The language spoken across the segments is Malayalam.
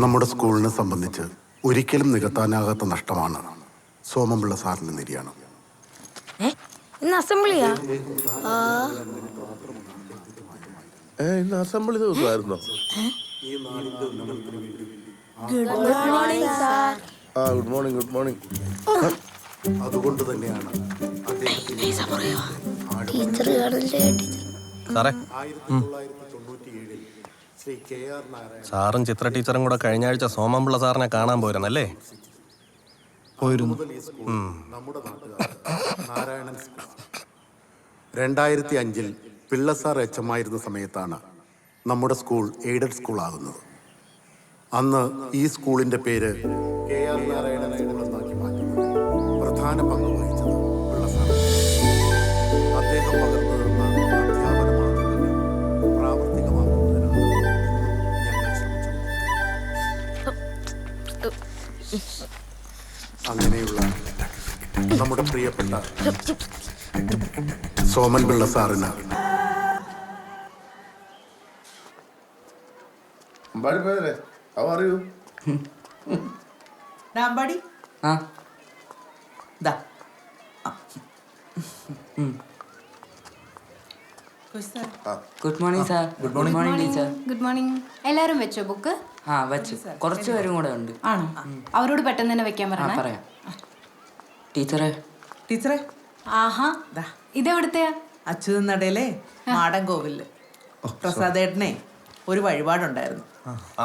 നമ്മുടെ സ്കൂളിനെ സംബന്ധിച്ച് ഒരിക്കലും നികത്താനാകാത്ത നഷ്ടമാണ് സോമംപിള്ള സാറിന്റെ നിര്യാണം. ഇന്ന് അസംബ്ലിയാ? ഇന്ന് അസംബ്ലി ദിവസമായിരുന്നോ? Good morning good morning. അതുകൊണ്ട് തന്നെയാണ് സാറും ചിത്ര ടീച്ചറും കൂടെ കഴിഞ്ഞ ആഴ്ച സോമംപിള്ള സാറിനെ കാണാൻ പോയിരുന്നല്ലേ? പോയിരുന്നു. നമ്മുടെ നാട്ടുകാർ നാരായണൻ 2005 പിള്ള സാർ എച്ചമായിരുന്ന സമയത്താണ് നമ്മുടെ സ്കൂൾ എയ്ഡഡ് സ്കൂൾ ആകുന്നത്. അന്ന് ഈ സ്കൂളിന്റെ പേര് KR നാരായണൻ സ്കൂൾ എന്നാക്കി മാറ്റുന്നത് പ്രധാന പങ്ക് വഹിച്ചത് പിള്ള സാർ. അദ്ദേഹം പകർന്നു തന്ന അധ്യാപന മാതൃകകൾ പ്രാവർത്തികമാക്കുന്നതിനാണ് ഞങ്ങൾ ശ്രമിച്ചത്. അങ്ങനെയുള്ള നമ്മുടെ പ്രിയപ്പെട്ട സോമൻ പിള്ള സാറിന് How are you? Nambadi? Ah. Da. Good morning sir. Good morning teacher. Good morning. എല്ലാരും വെച്ചോ ബുക്ക്? ആ വെച്ചു. കുറച്ച് പേരും കൂടെ ഉണ്ട്. ആണോ? അവരോട് പെട്ടെന്ന് തന്നെ വെക്കാൻ പറയണേ. പറയാം. ടീച്ചറെ. ആഹാ. ഇതെവിടുത്തെയാ? അച്യുതൻ നടയിലെ മാടൻ കോവില് പ്രസാദേട്ടനെ ഒരു വഴിപാടുണ്ടായിരുന്നു.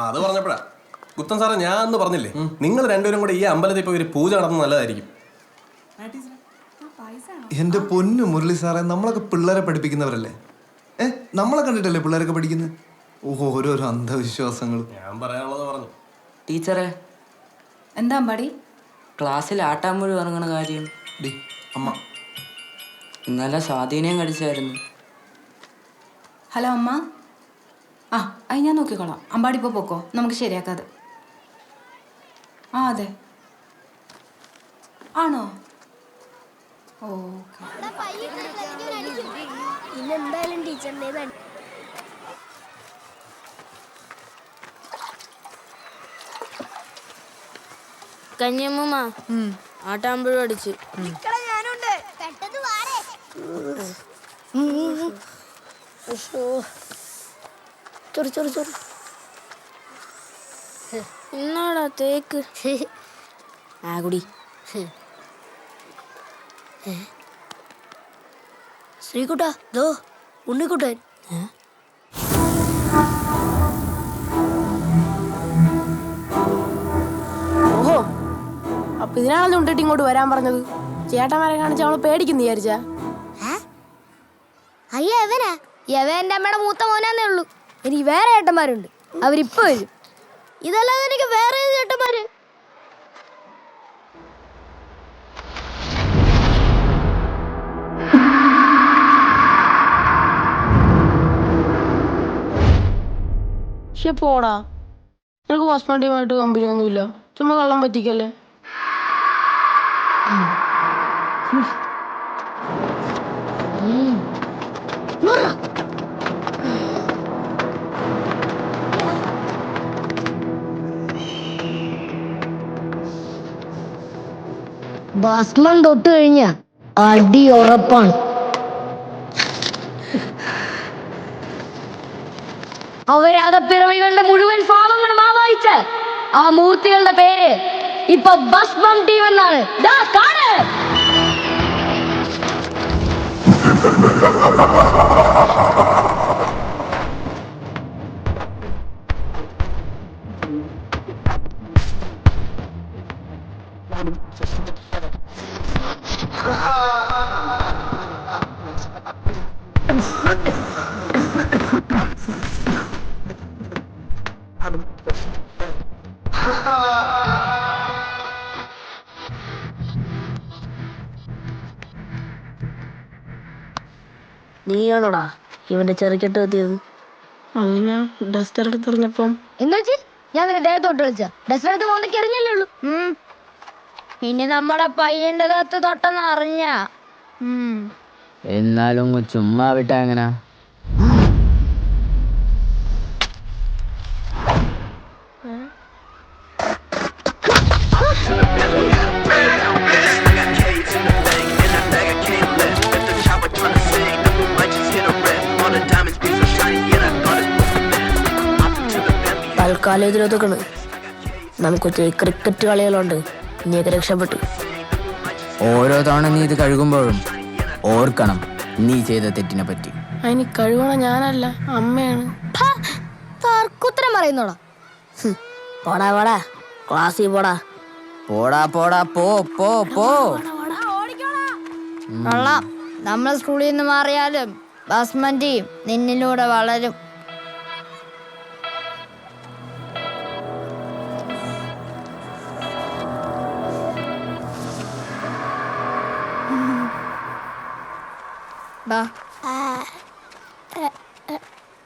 അത് പറഞ്ഞപ്പോഴാ ഗുപ്തൻ സാറേ, ഞാൻ അന്ന് പറഞ്ഞില്ലേ, നിങ്ങൾ രണ്ടുപേരും കൂടെ ഈ അമ്പലത്തിൽ പോയി ഒരു പൂജ നടത്തുന്നത് നല്ലതായിരിക്കും. എന്റെ പൊന്നു മുരളി സാറേ, നമ്മളൊക്കെ പിള്ളേരെ പഠിപ്പിക്കുന്നവരല്ലേ? നമ്മളെ കണ്ടിട്ടല്ലേ പിള്ളേരൊക്കെ പഠിക്കുന്നത്? ഓരോരോ അന്ധവിശ്വാസങ്ങൾ. ഞാൻ പറയാനുള്ളത് പറഞ്ഞു. ടീച്ചറെ, എന്താ അമ്പാടി ക്ലാസ്സിൽ ആട്ടാമ്പുഴ ഇറങ്ങണ കാര്യം? അമ്മ ഇന്നലെ സ്വാധീനം കടിച്ചായിരുന്നു. ഹലോ അമ്മ. അത് ഞാൻ നോക്കിക്കോളാം. അമ്പാടി ഇപ്പോൾ പോക്കോ, നമുക്ക് ശരിയാക്കാതെ. അതെ. ആണോ? ഓക്കെ. കഞ്ഞമ്മ ആട്ടാമ്പുഴ അടിച്ച് എന്നാടാ തേക്ക് കുടി. ശ്രീകുട്ടാ, ദോ ഉണ്ണിക്കുട്ടൻ. ഓഹോ, അപ്പൊ ഇതിനാണല്ലോ ഉണ്ടിട്ട് ഇങ്ങോട്ട് വരാൻ പറഞ്ഞത്. ചേട്ടന്മാരെ കാണിച്ച അവള് പേടിക്കുന്നു വിചാരിച്ചാ? അയ്യ എവനാ? യവ എന്റെ അമ്മയുടെ മൂത്ത മോനാന്നേ ഉള്ളൂ. എനിക്ക് വേറെ ചേട്ടന്മാരുണ്ട്, അവരിപ്പോ വരും. ഇതല്ലാതെ എനിക്ക് വേറെ ചേട്ടന്മാര്. പക്ഷെ പോടാ, നിനക്ക് ഹോസ്പിറ്റലുമായിട്ട് കമ്പനി ഒന്നുമില്ല. ചുമ്മാ കള്ളം പറ്റിക്കല്ലേ. ഭസ്മം തൊട്ട് കഴിഞ്ഞ അടി ഉറപ്പാണ്. അവരകപ്പിറവികളുടെ മുഴുവൻ പാപങ്ങളും ആവാഹിച്ച് ആ മൂർത്തികളുടെ പേര് ഇപ്പൊ ഭസ്മം ടീം എന്നാണ്. നീയാണോടാ ഇവന്റെ ചെറുക്കെട്ട് എത്തിയത്? അതിന് ഡസ്റ്റർ എടുത്തെറിഞ്ഞപ്പം എന്താ ഞാൻ നിന്റെ ദേഹത്തോട്ട് കളിച്ച ഡസ്റ്റർ എടുത്ത് മോന്തയ്ക്ക് എറിഞ്ഞല്ലേ ഉള്ളൂ. ഇനി നമ്മുടെ പയ്യന്റെ കത്ത് തൊട്ടെന്ന് അറിഞ്ഞ എന്നാലും ചുമ്മാ വിട്ടാ എങ്ങനാ? കാലേജിലൊതുക്കണ്. നമുക്കൊത്തിരി ക്രിക്കറ്റ് കളികളുണ്ട്. നീയൊക്കെ രക്ഷപ്പെട്ടു. ഓരോ തവണ നീ ഇത് കഴുകുമ്പോഴും ഓർക്കണം നീ ചെയ്ത തെറ്റിനെ പറ്റി. അതിന് കഴിവണ ഞാനല്ല, അമ്മയാണ്. തർക്കുത്തരം പറയുന്നോടാ. പോടാ പോടാ, ക്ലാസ്സിൽ പോടാ. പോടാ പോടാ പോ പോ പോ. കൊള്ളാം. നമ്മൾ സ്കൂളിൽ നിന്ന് മാറിയാലും ബസ്മന്റിയും നിന്നിലൂടെ വളരും.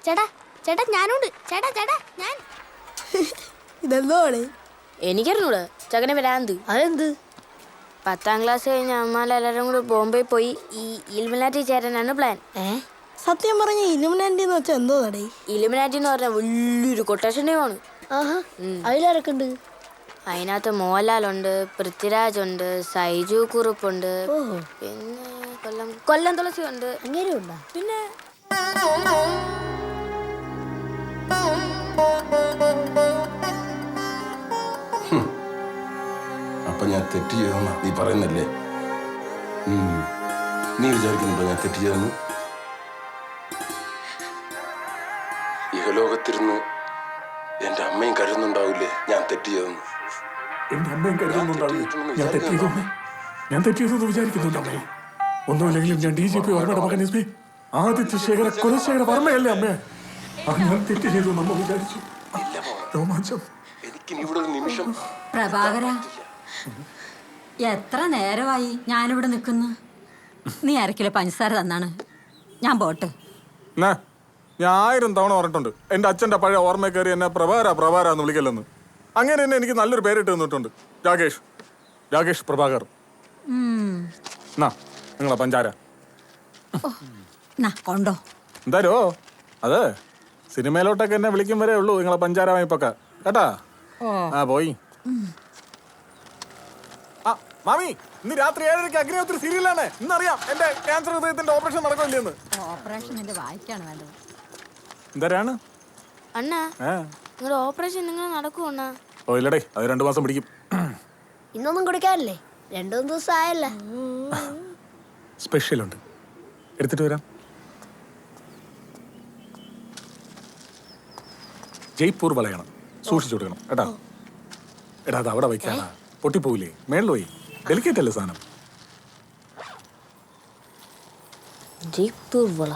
ചേട്ടാ ചേട്ടാ ഞാനുണ്ട്. ചേട്ടാ ചേട്ടാ ഞാൻ ഇതെന്തോടെ എനിക്കറിഞ്ഞൂടെ ചകനെ വരാന്ത്. അതെന്ത്? 10ാം ക്ലാസ് കഴിഞ്ഞ അമ്മമാരെല്ലാരും കൂടി ബോംബെ പോയി ഈ ഇലുമിനാറ്റി ചേരാനാണ് പ്ലാൻ. സത്യം പറഞ്ഞ ഇലുമിനാറ്റി എന്ന് വെച്ചാൽ എന്തോ നടേ? ഇലുമിനാറ്റി എന്ന് പറഞ്ഞാൽ വലിയൊരു കൊട്ടേഷൻ ടീമാണ്. അതിലാരൊക്കെയുണ്ട്? അതിനകത്ത് മോഹൻലാലുണ്ട്, പൃഥ്വിരാജ് ഉണ്ട്, സൈജു കുറുപ്പുണ്ട്, പിന്നെ കൊല്ലം തുളസി ഉണ്ട്. അങ്ങനെയുണ്ടോ? പിന്നെ അപ്പൊ ഞാൻ തെറ്റ് ചെയ്തെന്നാ നീ പറയുന്നല്ലേ? നീ വിചാരിക്കുന്നുണ്ടോ ഞാൻ തെറ്റ് ചെയ്തെന്ന്? ഇഹലോകത്തിരുന്ന് എന്റെ അമ്മയും കരുതുന്നുണ്ടാവില്ലേ ഞാൻ തെറ്റ് ചെയ്തെന്ന്? എന്റെ അമ്മയും കരുതുന്നുണ്ടാവില്ലേ ഞാൻ തെറ്റ് ചെയ്തെന്ന്? ഞാൻ തെറ്റ് ചെയ്തെന്ന് വിചാരിക്കുന്നുണ്ട് അമ്മേ. ഒന്നുമില്ലെങ്കിലും ഞാൻ DGP വർമ്മയുടെ മകൻ SP ആദിത്യ ശേഖര കുലശേഖര വർമ്മയല്ലേ അമ്മേ? ഞാൻ തെറ്റ് ചെയ്തു നമ്മ വിചാരിച്ചു. രോമാഞ്ചം. എനിക്ക് ഇവിടെ ഒരു നിമിഷം. പ്രഭാകര, എത്ര നേരമായി ഞാനിവിടെ നിൽക്കുന്നു. നീ 1/2 കിലോ പഞ്ചസാര തന്നാണ്. ഞാൻ പോട്ടെ. ഞാൻ 1000 തവണ പറഞ്ഞിട്ടുണ്ട് എന്റെ അച്ഛന്റെ പഴയ ഓർമ്മ കയറി എന്നെ പ്രഭാര എന്ന് വിളിക്കല്ലെന്ന്. അങ്ങനെ തന്നെ എനിക്ക് നല്ലൊരു പേരിട്ട് തന്നിട്ടുണ്ട്. രാകേഷ് പ്രഭാകർ. നിങ്ങളെ പഞ്ചാര കൊണ്ടോ എന്തായാലോ അതെ സിനിമയിലോട്ടൊക്കെ എന്നെ വിളിക്കും വരെ ഉള്ളൂ നിങ്ങളെ പഞ്ചാര വായ്പൊക്കെ കേട്ടാ. പോയി. മാമി ഇന്ന് രാത്രി 7:30 അഗ്നിഹോത്രി സീരിയലാണ്. ഇന്നറിയാം എന്റെ ക്യാൻസർ ഹൃദയത്തിന്റെ ഓപ്പറേഷൻ നടക്കില്ലെന്ന്. ഓപ്പറേഷൻ എന്റെ വായിക്കാണ് വേണ്ടത്. എന്തരാണ് അണ്ണാ നിങ്ങളുടെ ഓപ്പറേഷൻ നിങ്ങൾ നടക്കുവണ്ണ? ഓ ഇല്ലടേ, അത് 2 മാസം പിടിക്കും. ഇന്നൊന്നും കുടിക്കാറില്ലേ? 2 ദിവസം ആയല്ല. സ്പെഷ്യലുണ്ട്, എടുത്തിട്ട് വരാം. ജയ്പൂർ വളയണം, സൂക്ഷിച്ചു കൊടുക്കണം കേട്ടാ. എടാ അത് അവിടെ വയ്ക്കാനാ, പൊട്ടിപ്പോവില്ലേ? മേളിൽ പോയി, ഡെലിക്കേറ്റ് അല്ലേ സാധനം. ജയ്പൂർ വള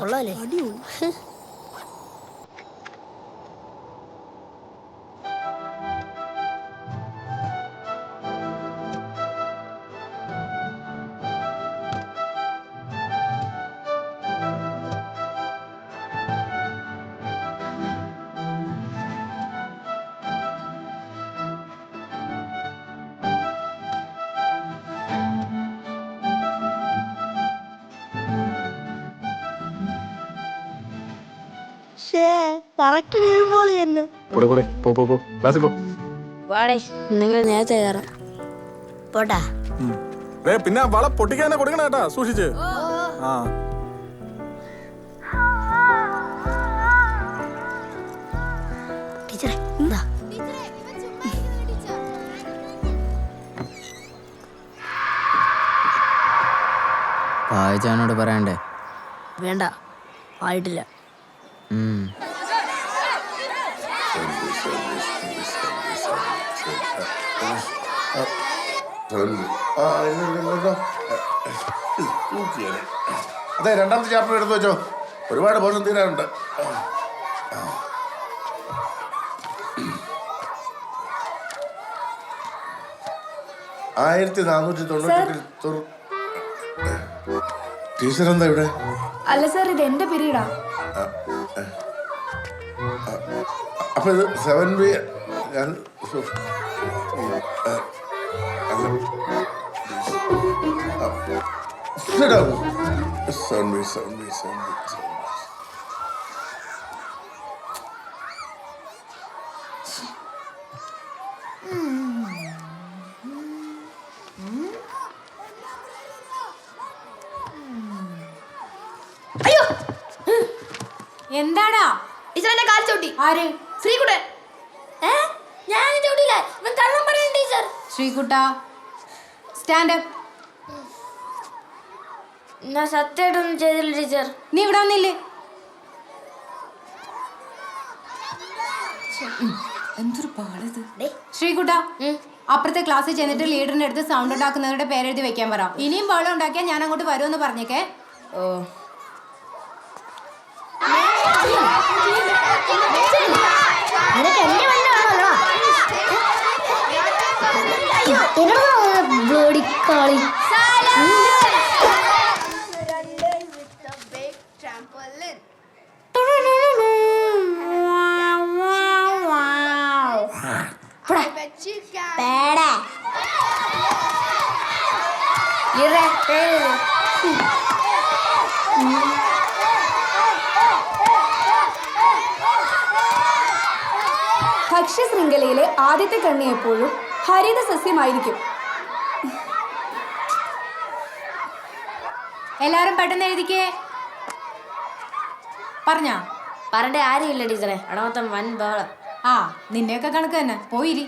നിങ്ങൾ നേരത്തെ കയറാം. പോട്ടാ. പിന്നെ വള പൊട്ടിക്കാനെ കൊടുക്കണ കേട്ടാ, സൂക്ഷിച്ച്. ടീച്ചറെ എന്താ വായിച്ചാനോട് പറയണ്ടേ? വേണ്ട, ആയിട്ടില്ല. അതെ, 2ാമത്തെ ചാപ്റ്റർ എടുത്തു വെച്ചോ. ഒരുപാട് പോർഷൻ തീരാനുണ്ട്. ടീച്ചർ എന്താ ഇവിടെ? അല്ല സാർ, ഇത് എന്റെ പീരീഡാ. അപ്പൊ ഇത് 7B. ഞാൻ എന്താടാ ടീച്ചറെ കാൽ ചവിട്ടി. ആര്? ശ്രീകുട്ടൻ. Srikutta stand up. ഞാൻ സത്യമായിട്ടൊന്നും ചെയ്തില്ല ടീച്ചർ. നീ ഇവിടെ വന്നില്ലേ? എന്തൊരു പാടിത്. ശ്രീകുട്ട അപ്പുറത്തെ ക്ലാസ്സിൽ ചെന്നിട്ട് ലീഡറിന്റെ അടുത്ത് സൗണ്ട് ഉണ്ടാക്കുന്നവരുടെ പേരെഴുതി വെക്കാൻ പറ. ഇനിയും ബഹളം ഉണ്ടാക്കിയാൽ ഞാൻ അങ്ങോട്ട് വരുമെന്ന് പറഞ്ഞേക്കേ. ഓ ഭക്ഷ്യശൃംഖലയിലെ ആദ്യത്തെ കണ്ണി എപ്പോഴും ഹരിത സസ്യമായിരിക്കും. എല്ലാരും പെട്ടെന്ന് എഴുതിക്കേ. പറഞ്ഞാ പറഞ്ഞ ആരുമില്ല ടീച്ചറെ. അവിടെ മൊത്തം വൻ ബഹളം. ആ നിന്റെയൊക്കെ കണക്ക് തന്നെ. പോയിരി.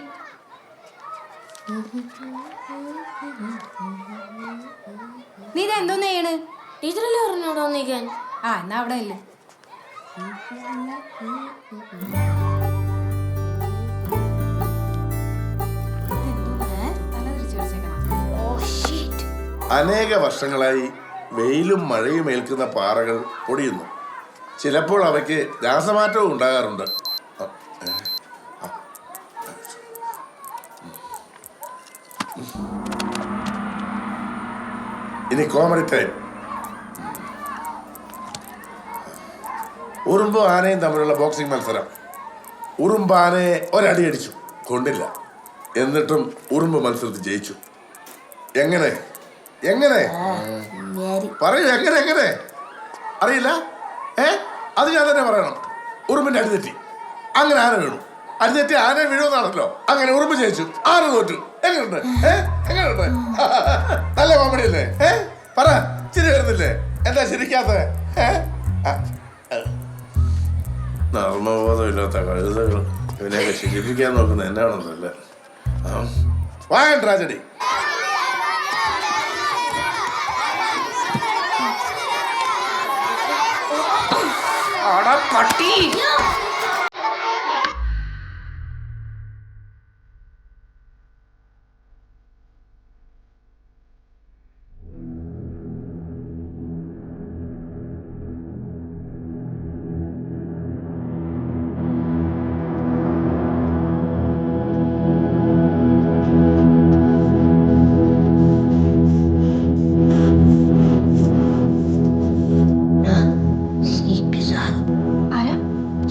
നീ ഇത് എന്തോന്ന് ചെയ്യണ്? ടീച്ചറല്ലേ പറഞ്ഞു ഇവിടെ വന്നിരിക്കാൻ. ആ എന്നാ അവിടെ ഇല്ല. അനേക വർഷങ്ങളായി വെയിലും മഴയും ഏൽക്കുന്ന പാറകൾ പൊടിയുന്നു. ചിലപ്പോൾ അവയ്ക്ക് രാസമാറ്റവും ഉണ്ടാകാറുണ്ട്. ഇനി കോമഡി ടൈം. ഉറുമ്പും ആനയും തമ്മിലുള്ള ബോക്സിംഗ് മത്സരം. ഉറുമ്പ് ആനയെ ഒരടി അടിച്ചു, കൊണ്ടില്ല. എന്നിട്ടും ഉറുമ്പ് മത്സരത്തിൽ ജയിച്ചു. എങ്ങനെ എങ്ങനെ പറയൂ, എങ്ങനെ എങ്ങനെ അറിയില്ല? അത് ഞാൻ തന്നെ പറയണം. ഉറുമ്പിന്റെ അടിതെറ്റി, അങ്ങനെ ആന വീണു. അടിതെറ്റി ആന വീഴുമെന്നാണല്ലോ. അങ്ങനെ ഉറുമ്പ് ജയിച്ചു, ആന തോറ്റു. എങ്ങനെയുണ്ട്? എങ്ങനെയുണ്ട്? നല്ല കോമഡി അല്ലേ? പറ, ചിരി വരുന്നില്ലേ? എന്താ ചിരിക്കാത്ത? നർമ്മബോധമില്ലാത്ത കഴുതകൾ ഇവനെയൊക്കെ ശിക്ഷിപ്പിക്കാൻ നോക്കുന്ന എന്നാണെന്നല്ലേ. വാങ്ങൻ ട്രാജഡി. പട്ടി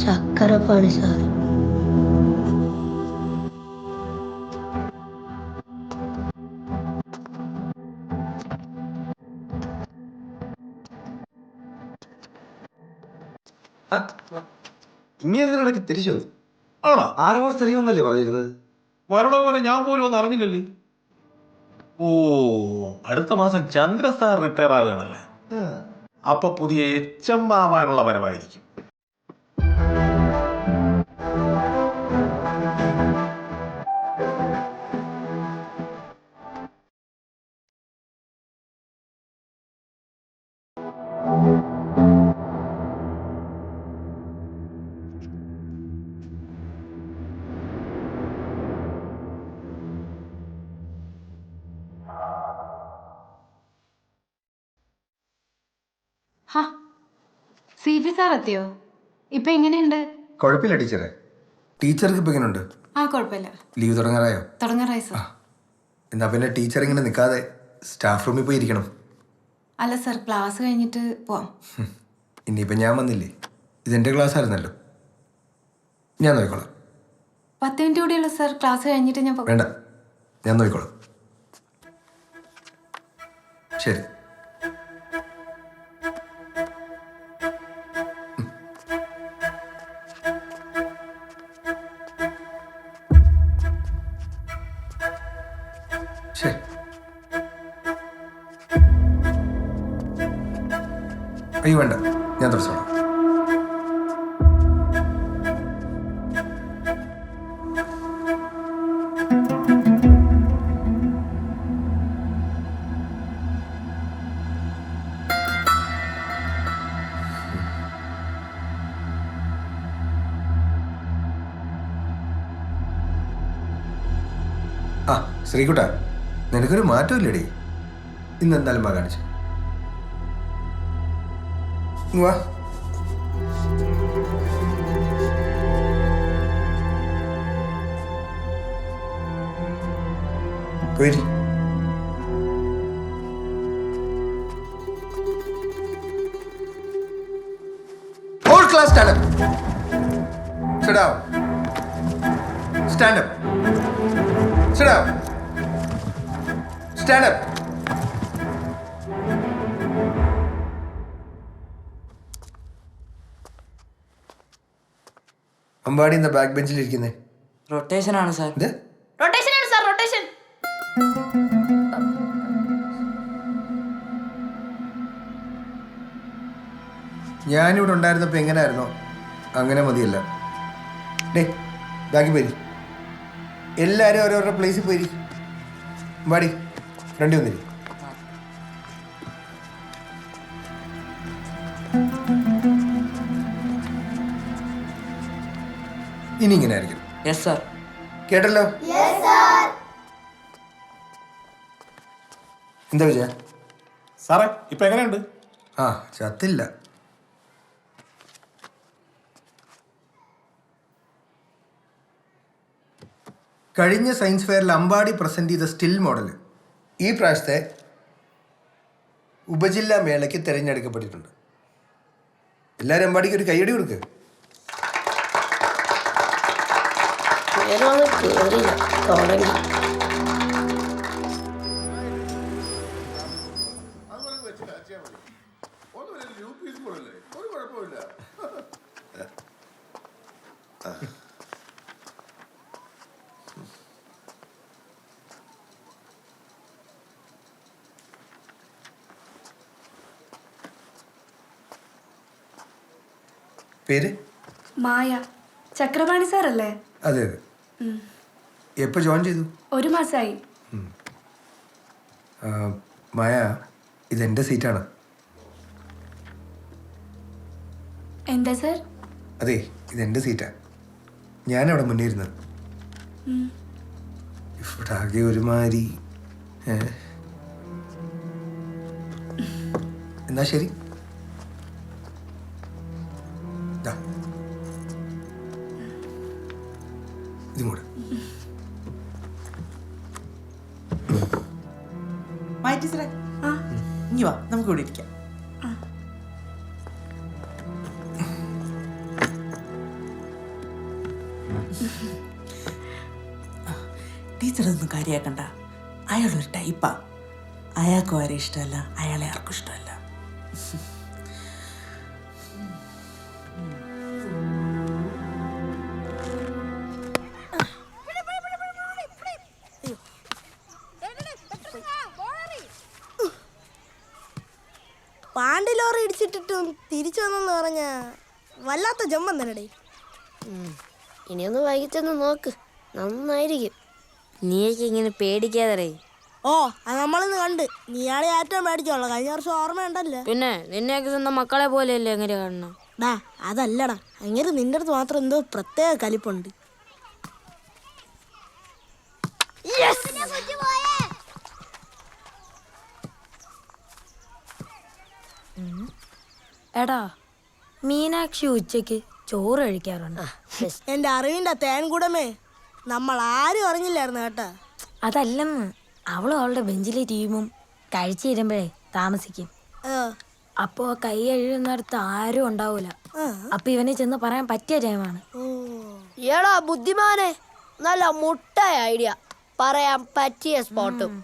ചക്കരപ്പാണി സാർ. ഇനി അതിനിടയ്ക്ക് തിരിച്ചു ആണോ? 6 മാസം തെളിയുമെന്നല്ലേ പറഞ്ഞിരുന്നത്? വരണ പോലെ ഞാൻ പോലും ഒന്നും അറിഞ്ഞില്ലല്ലേ. ഓ, അടുത്ത മാസം ചന്ദ്ര സാർ റിട്ടയർ ആകുകയാണല്ലേ. അപ്പൊ പുതിയ HM ആവാനുള്ള വരവായിരിക്കും. CP സാർ എത്തിയോ? ഇപ്പൊ എങ്ങനെയുണ്ട്? കുഴപ്പമില്ല ടീച്ചറെ. ടീച്ചർക്ക് ഇപ്പൊ എങ്ങനെയുണ്ട്? ആ കുഴപ്പമില്ല. ലീവ് തുടങ്ങാറായോ? തുടങ്ങാറായി സാർ. എന്നാ പിന്നെ ടീച്ചർ ഇങ്ങനെ നിൽക്കാതെ സ്റ്റാഫ് റൂമിൽ പോയി ഇരിക്കണം. അല്ല സാർ, ക്ലാസ് കഴിഞ്ഞിട്ട് പോവാം. ഇനിയിപ്പോൾ ഞാൻ വന്നില്ലേ, ഇതെൻ്റെ ക്ലാസ് ആയിരുന്നല്ലോ, ഞാൻ നോക്കിക്കോളാം. 10 മിനിറ്റ് കൂടിയുള്ള സാർ, ക്ലാസ് കഴിഞ്ഞിട്ട് ഞാൻ വേണ്ട, ഞാൻ നോക്കിക്കോളാം. ശരി. ശരി. അയ്യോ വേണ്ട, ഞാൻ തുടച്ചോളാം. ആ ശ്രീകുട്ട, നിനക്കൊരു മാറ്റമില്ലടി. ഇന്ന് എന്തായാലും വാ കാണിച്ചു. വാ. പോയി. Whole class stand up. Sit down. Stand up. Sit down. Stand up. Ambadi എന്താ ബാക്ക് ബെഞ്ചിൽ ഇരിക്കുന്നേ? റൊട്ടേഷൻ ആണ് സാർ. ഇത് റൊട്ടേഷൻ ആണ് സാർ, റൊട്ടേഷൻ. ഞാനിവിടെ ഉണ്ടായിരുന്നപ്പോൾ എങ്ങനെയായിരുന്നോ അങ്ങനെ മതിയല്ല. ഡേ ബാക്കി പോയി. എല്ലാവരും ഓരോരോ പ്ലേസിൽ പോയി. വാടി ഫ്രണ്ടി വന്നിരി. ഇനി ഇങ്ങനെ ആയിരിക്കും. Yes sir. കേട്ടല്ലോ? എന്താ വിജയ? സാറേ ഇപ്പൊ എങ്ങനെയുണ്ട്? ആ ചത്തില്ല. കഴിഞ്ഞ സയൻസ് ഫെയറിൽ അമ്പാടി പ്രസന്റ് ചെയ്ത സ്റ്റിൽ മോഡൽ ഈ പ്രാവശ്യത്തെ ഉപജില്ലാ മേളയ്ക്ക് തിരഞ്ഞെടുക്കപ്പെട്ടിട്ടുണ്ട്. എല്ലാവരും അമ്പാടിക്ക് ഒരു കയ്യടി കൊടുക്കുക. പേര്? മായ. ചക്രപാണി സാറല്ലേ? അതെ അതെ. എപ്പോൾ ജോയിൻ ചെയ്തു? 1 മാസമായി. മായ, ഇതെൻ്റെ സീറ്റാണ്. എന്താ സാർ? അതെ, ഇതെൻ്റെ സീറ്റാണ്. ഞാനവിടെ മുന്നേ ഇരുന്നത്. ഇവിടെ ആകെ ഒരുമാതിരി. എന്നാ ശരി. ഇതും കൂടെ. ടീച്ചറെ, ഇനി വാ, നമുക്ക് ഇവിടെ ഇരിക്കാം. ടീച്ചറൊന്നും കാര്യാക്കണ്ട. അയാളൊരു ടൈപ്പാ. അയാൾക്കും ആരെ ഇഷ്ടമല്ല, അയാളെ ആർക്കും ഇഷ്ടമല്ല. പാണ്ടി ലോറി ഇടിച്ചിട്ടിട്ടും തിരിച്ചു വന്നെന്ന് പറഞ്ഞ വല്ലാത്ത ജമ്മം തന്നെടേ. ഇനിയൊന്ന് വൈകിച്ചൊന്ന് നോക്ക്, നന്നായിരിക്കും. നീയൊക്കെ ഇങ്ങനെ പേടിക്കാതെ. ഓ, അത് നമ്മളിന്ന് കണ്ട്. നീയാളെ ഏറ്റവും പേടിച്ചോളാം. കഴിഞ്ഞ വർഷം ഓർമ്മയുണ്ടല്ലോ. പിന്നെ നിന്നെയൊക്കെ സ്വന്തം മക്കളെ പോലെയല്ലേ എങ്ങനെ കാണണം? ഡാ അതല്ലടാ, അങ്ങനെ നിന്റെ അടുത്ത് മാത്രം എന്തോ പ്രത്യേക കലിപ്പുണ്ട്. എടാ, മീനാക്ഷി ഉച്ചക്ക് ചോറ് കഴിക്കാറുണ്ട്. എന്റെ അറിവിന്റെ തേൻകൂടമേ, നമ്മൾ ആരും അറിഞ്ഞില്ലായിരുന്നു കേട്ടാ. അതല്ലെന്ന്, അവളും അവളുടെ ബെഞ്ചിലെ ടീമും കഴിച്ചു തരുമ്പോഴേ താമസിക്കും. അപ്പോ കൈ കഴുകുന്നിടത്ത് ആരും ഉണ്ടാവൂല. അപ്പൊ ഇവനെ ചെന്ന് പറയാൻ പറ്റിയ ടൈമാണ്. ഏടാ ബുദ്ധിമാനെ, നല്ല മുട്ടായ ഐഡിയ. പറയാൻ പറ്റിയ സ്പോട്ടും.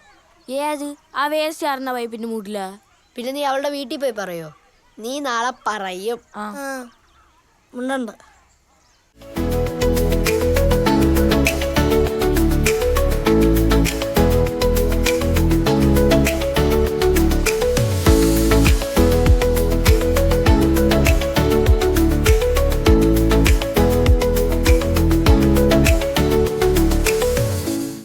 ഏത്? ആ വേസ്റ്റ് ആർന്ന പൈപ്പിന്റെ മൂട്ടില. പിന്നെ നീ അവളുടെ വീട്ടിൽ പോയി പറയോ? നീ നാളെ പറയും. ഉണ്ടുണ്ട്.